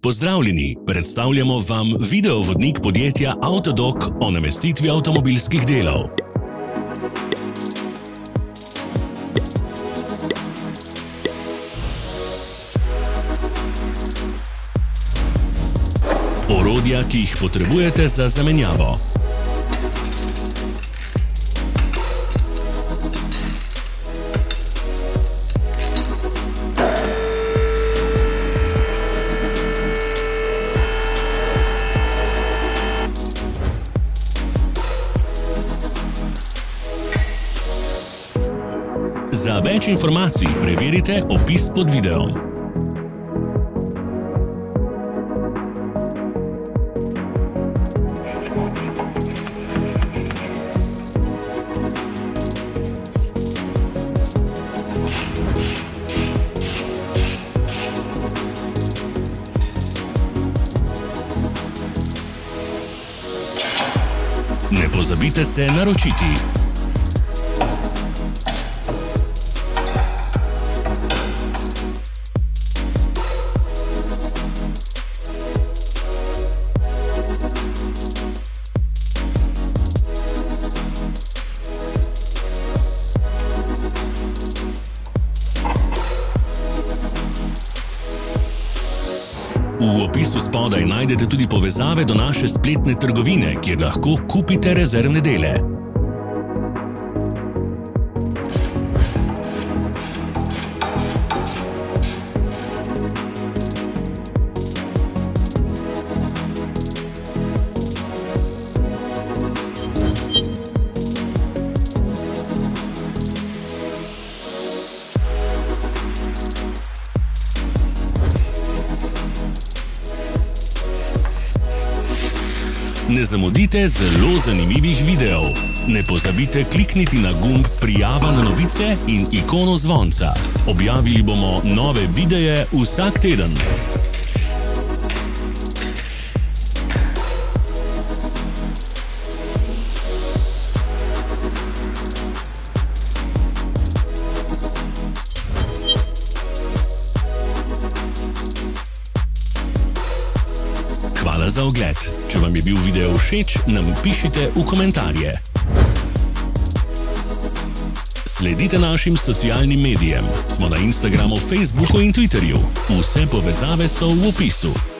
Pozdravljeni, predstavljamo vam videovodnik podjetja Avtodok o namestitvi avtomobilskih delov. Orodja, ki jih potrebujete za zamenjavo. Za več informacij preverite opis pod videom. Ne pozabite se naročiti. V opisu spodaj najdete tudi povezave do naše spletne trgovine, kjer lahko kupite rezervne dele. Ne zamudite zelo zanimivih videov. Ne pozabite klikniti na gumb Prijava na novice in ikono zvonca. Objavili bomo nove videe vsak teden. Hvala za ogled. Če vam je bil video všeč, nam pišite v komentarje. Sledite našim socialnim medijem. Smo na Instagramu, Facebooku in Twitterju. Vse povezave so v opisu.